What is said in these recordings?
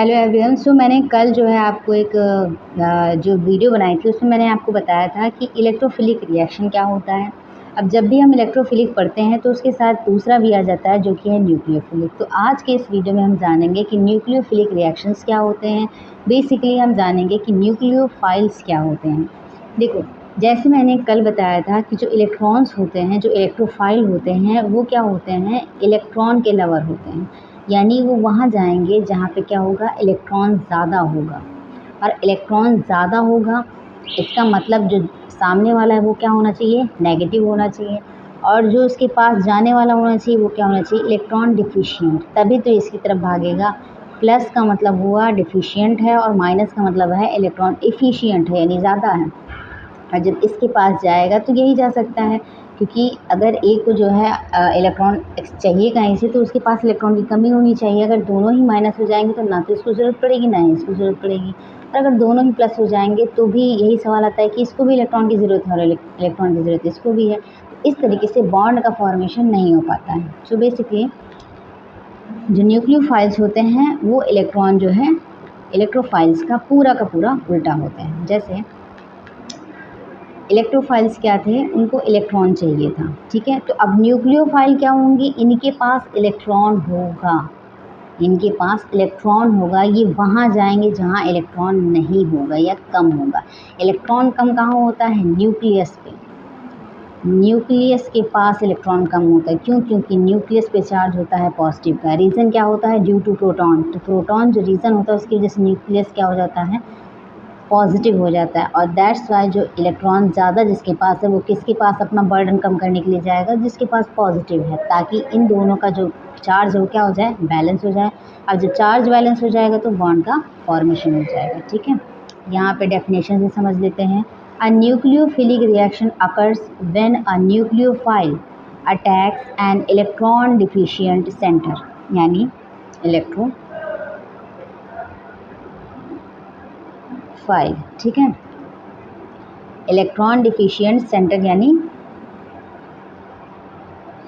Hello everyone. मैंने कल जो है आपको एक जो वीडियो बनाई थी उसमें मैंने आपको बताया था कि इलेक्ट्रोफिलिक रिएक्शन क्या होता है। अब जब भी हम इलेक्ट्रोफिलिक पढ़ते हैं तो उसके साथ दूसरा भी आ जाता है जो कि है न्यूक्लियोफिलिक। तो आज के इस वीडियो में हम जानेंगे कि न्यूक्लियोफिलिक रिएक्शंस क्या होते हैं। बेसिकली हम जानेंगे कि न्यूक्लियोफाइल्स क्या होते हैं। देखो, जैसे मैंने कल बताया था कि जो इलेक्ट्रॉन्स होते हैं, जो इलेक्ट्रोफाइल होते हैं, वो क्या होते हैं, इलेक्ट्रॉन के लवर होते हैं। यानी वो वहाँ जाएंगे जहाँ पे क्या होगा, इलेक्ट्रॉन ज़्यादा होगा। और इलेक्ट्रॉन ज़्यादा होगा इसका मतलब जो सामने वाला है वो क्या होना चाहिए, नेगेटिव होना चाहिए। और जो इसके पास जाने वाला होना चाहिए वो क्या होना चाहिए, इलेक्ट्रॉन डिफिशिएंट। तभी तो इसकी तरफ भागेगा। प्लस का मतलब हुआ डिफिशिएंट है और माइनस का मतलब है इलेक्ट्रॉन एफिशिएंट है, यानी ज़्यादा है। और जब इसके पास जाएगा तो यही जा सकता है, क्योंकि अगर एक को जो है इलेक्ट्रॉन चाहिए कहीं से तो उसके पास इलेक्ट्रॉन की कमी होनी चाहिए। अगर दोनों ही माइनस हो जाएंगे तो ना तो इसको ज़रूरत पड़ेगी ना ही इसको ज़रूरत पड़ेगी। और अगर दोनों ही प्लस हो जाएंगे तो भी यही सवाल आता है कि इसको भी इलेक्ट्रॉन की ज़रूरत है और इलेक्ट्रॉन की ज़रूरत इसको भी है। तो इस तरीके से बॉन्ड का फॉर्मेशन नहीं हो पाता है। सो बेसिकली जो न्यूक्लियोफाइल्स होते हैं वो इलेक्ट्रॉन जो है इलेक्ट्रोफाइल्स का पूरा उल्टा होते हैं। जैसे इलेक्ट्रोफाइल्स क्या थे, उनको इलेक्ट्रॉन चाहिए था, ठीक है। तो अब न्यूक्लियोफाइल क्या होंगी, इनके पास इलेक्ट्रॉन होगा, इनके पास इलेक्ट्रॉन होगा। ये वहाँ जाएंगे जहाँ इलेक्ट्रॉन नहीं होगा या कम होगा। इलेक्ट्रॉन कम कहाँ होता है, न्यूक्लियस पे। न्यूक्लियस के पास इलेक्ट्रॉन कम होता है। क्यों? क्योंकि न्यूक्लियस पे चार्ज होता है पॉजिटिव का। रीज़न क्या होता है, ड्यू टू प्रोटॉन। तो प्रोटॉन जो रीज़न होता है उसकी वजह से न्यूक्लियस क्या हो जाता है, पॉजिटिव हो जाता है। और दैट्स वाई जो इलेक्ट्रॉन ज़्यादा जिसके पास है वो किसके पास अपना बर्डन कम करने के लिए जाएगा, जिसके पास पॉजिटिव है, ताकि इन दोनों का जो चार्ज है वो क्या हो जाए, बैलेंस हो जाए। अब जब चार्ज बैलेंस हो जाएगा तो बॉन्ड का फॉर्मेशन हो जाएगा, ठीक है। यहाँ पे डेफिनेशन से समझ लेते हैं। A nucleophilic reaction occurs when a nucleophile attacks an electron deficient centre, यानी इलेक्ट्रोफाइल, ठीक है। इलेक्ट्रॉन डिफिशिएंट सेंटर यानी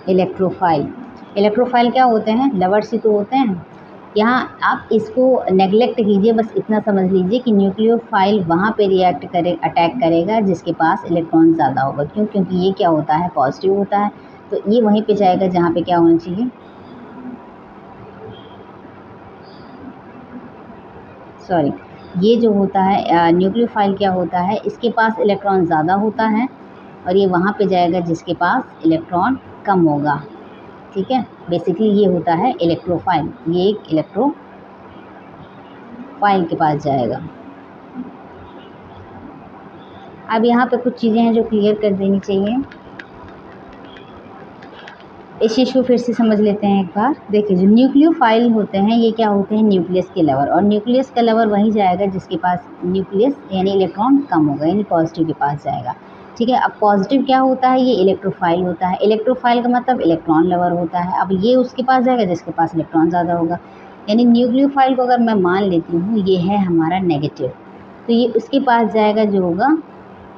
इलेक्ट्रोफाइल। इलेक्ट्रोफाइल क्या होते हैं, लवर्स ही तो होते हैं। यहाँ आप इसको नेगलेक्ट कीजिए, बस इतना समझ लीजिए कि न्यूक्लियोफाइल वहाँ पे अटैक करेगा जिसके पास इलेक्ट्रॉन ज़्यादा होगा। क्यों? क्योंकि ये क्या होता है, पॉजिटिव होता है। तो ये वहीं पे जाएगा जहाँ पे क्या होना चाहिए, सॉरी, ये जो होता है न्यूक्लियोफाइल क्या होता है, इसके पास इलेक्ट्रॉन ज़्यादा होता है और ये वहाँ पे जाएगा जिसके पास इलेक्ट्रॉन कम होगा, ठीक है। बेसिकली ये होता है इलेक्ट्रोफाइल। ये एक इलेक्ट्रोफाइल के पास जाएगा। अब यहाँ पे कुछ चीज़ें हैं जो क्लियर कर देनी चाहिए। इस चीज़ को फिर से समझ लेते हैं एक बार। देखिए, जो न्यूक्लियोफाइल होते हैं ये क्या होते हैं, न्यूक्लियस के लवर। और न्यूक्लियस का लवर वहीं जाएगा जिसके पास न्यूक्लियस यानी इलेक्ट्रॉन कम होगा, यानी पॉजिटिव के पास जाएगा, ठीक है। अब पॉजिटिव क्या होता है, ये इलेक्ट्रोफाइल होता है। इलेक्ट्रोफाइल का मतलब इलेक्ट्रॉन लवर होता है। अब ये उसके पास जाएगा जिसके पास इलेक्ट्रॉन ज़्यादा होगा। यानी न्यूक्लियोफाइल को अगर मैं मान लेती हूँ ये है हमारा नेगेटिव, तो ये उसके पास जाएगा जो होगा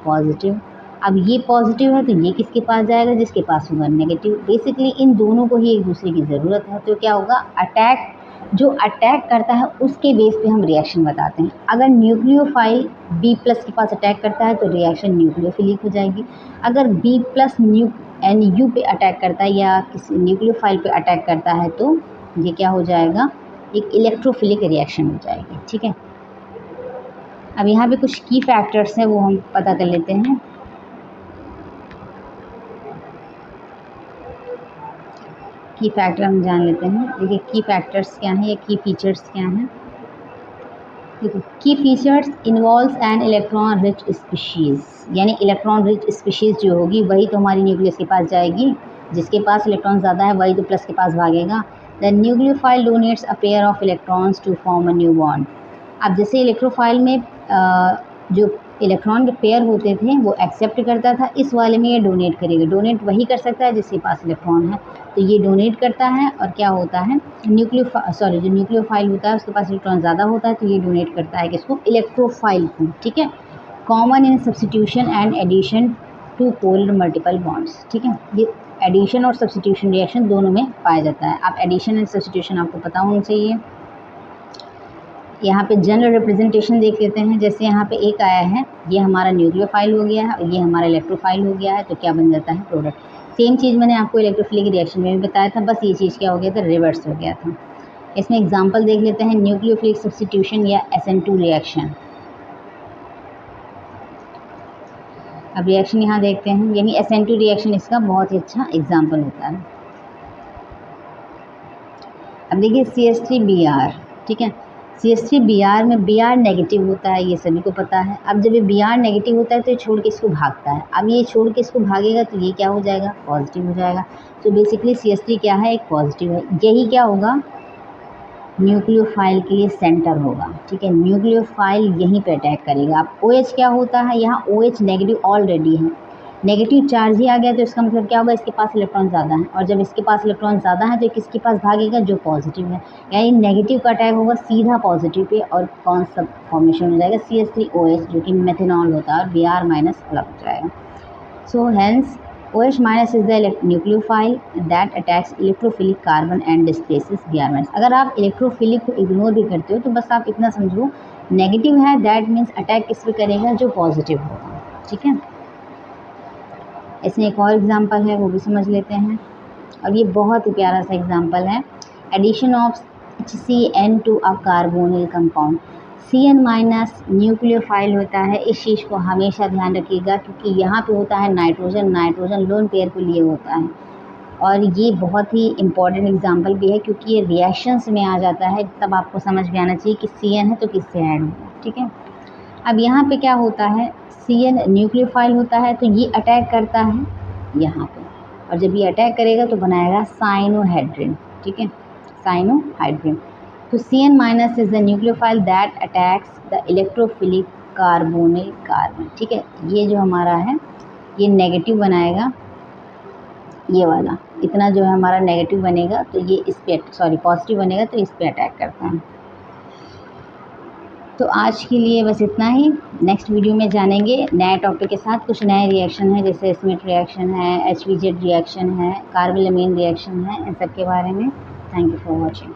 पॉजिटिव। अब ये पॉजिटिव है तो ये किसके पास जाएगा, जिसके पास होगा नेगेटिव। बेसिकली इन दोनों को ही एक दूसरे की ज़रूरत है। तो क्या होगा, अटैक, जो अटैक करता है उसके बेस पे हम रिएक्शन बताते हैं। अगर न्यूक्लियोफाइल बी प्लस के पास अटैक करता है तो रिएक्शन न्यूक्लियोफिलिक हो जाएगी। अगर बी प्लस एन यू पे अटैक करता है या किसी न्यूक्लियोफाइल पे अटैक करता है तो ये क्या हो जाएगा, एक इलेक्ट्रोफिलिक रिएक्शन हो जाएगी, ठीक है। अब यहाँ पे कुछ की फैक्टर्स हैं वो हम पता कर लेते हैं। की फैक्टर हम जान लेते हैं। देखिए, की फैक्टर्स क्या हैं या की फीचर्स क्या हैं। देखिए, की features involves an electron rich species, यानी इलेक्ट्रॉन रिच स्पीशीज़ जो होगी वही तो हमारी न्यूक्लियस के पास जाएगी। जिसके पास इलेक्ट्रॉन ज़्यादा है वही तो प्लस के पास भागेगा। The nucleophile donates a pair of electrons to form a new bond. अब जैसे इलेक्ट्रोफाइल में जो इलेक्ट्रॉन के पेयर होते थे वो एक्सेप्ट करता था, इस वाले में ये डोनेट करेगा। डोनेट वही कर सकता है जिसके पास इलेक्ट्रॉन है, तो ये डोनेट करता है। और क्या होता है, जो न्यूक्लियोफाइल होता है उसके पास इलेक्ट्रॉन ज़्यादा होता है तो ये डोनेट करता है किसको, इलेक्ट्रोफाइल को, ठीक है। Common in substitution and addition to polar multiple bonds, ठीक है। ये एडिशन और सब्सटीट्यूशन रिएक्शन दोनों में पाया जाता है। अब एडिशन एंड सब्सटीट्यूशन आपको पता होना चाहिए। यहाँ पे जनरल रिप्रेजेंटेशन देख लेते हैं। जैसे यहाँ पे एक आया है, ये हमारा न्यूक्लियोफाइल हो गया है और ये हमारा इलेक्ट्रोफाइल हो गया है, तो क्या बन जाता है प्रोडक्ट। सेम चीज़ मैंने आपको इलेक्ट्रोफिलिक रिएक्शन में भी बताया था, बस ये चीज़ क्या हो गया था, रिवर्स हो गया था। इसमें एग्जाम्पल देख लेते हैं, न्यूक्लियोफिलिक सब्स्टिट्यूशन या SN2 रिएक्शन। अब रिएक्शन यहाँ देखते हैं, यानी SN2 रिएक्शन इसका बहुत ही अच्छा एग्जाम्पल होता है। अब देखिए CH3Br, ठीक है। CH3Br में Br नेगेटिव होता है, ये सभी को पता है। अब जब ये Br नेगेटिव होता है तो ये छोड़ के इसको भागता है। अब ये छोड़ के इसको भागेगा तो ये क्या हो जाएगा, पॉजिटिव हो जाएगा। तो बेसिकली CH3 क्या है, एक पॉजिटिव है। यही क्या होगा, न्यूक्लियोफाइल के लिए सेंटर होगा, ठीक है। न्यूक्लियोफाइल यहीं पे अटैक करेगा। अब OH क्या होता है, यहाँ OH नेगेटिव ऑलरेडी है, नेगेटिव चार्ज ही आ गया तो इसका मतलब क्या होगा, इसके पास इलेक्ट्रॉन ज़्यादा है, और जब इसके पास इलेक्ट्रॉन ज़्यादा है तो किसके पास भागेगा, जो पॉजिटिव है। यानी नेगेटिव का अटैक होगा सीधा पॉजिटिव पे, और कौन सा फॉर्मेशन हो जाएगा, CH3OH, जो कि मेथेनॉल होता है, और Br माइनस अलग हो जाएगा। So hence OH minus is the nucleophile that attacks electrophilic carbon and displaces Br minus। अगर आप इलेक्ट्रोफिलिक को इग्नोर भी करते हो तो बस आप इतना समझो, नेगेटिव है दैट मीन्स अटैक किस पे करेगा, जो पॉजिटिव होगा, ठीक है। इसमें एक और एग्जांपल है, वो भी समझ लेते हैं, और ये बहुत ही प्यारा सा एग्जांपल है। Addition of HCN to a carbonyl compound. CN minus nucleophile होता है, इस चीज़ को हमेशा ध्यान रखिएगा, क्योंकि यहाँ पे होता है नाइट्रोजन लोन पेयर के लिए होता है, और ये बहुत ही इम्पॉर्टेंट एग्जांपल भी है, क्योंकि ये रिएक्शंस में आ जाता है, तब आपको समझ में आना चाहिए कि CN है तो किससे ऐड होगा, ठीक है। अब यहाँ पे क्या होता है, CN न्यूक्लियोफाइल होता है तो ये अटैक करता है यहाँ पे, और जब ये अटैक करेगा तो बनाएगा साइनोहाइड्रिन, ठीक है, साइनोहाइड्रिन। तो CN minus is the nucleophile that attacks the electrophilic carbonyl carbon, ठीक है। ये जो हमारा है ये नेगेटिव बनाएगा, ये वाला इतना जो है हमारा नेगेटिव बनेगा, तो ये इस पे पॉजिटिव बनेगा तो इस पे अटैक करता है। तो आज के लिए बस इतना ही। नेक्स्ट वीडियो में जानेंगे नए टॉपिक के साथ, कुछ नए रिएक्शन है, जैसे स्मिथ रिएक्शन है, HVZ रिएक्शन है, कार्बोनिल रिएक्शन है, इन सब के बारे में। Thank you for watching.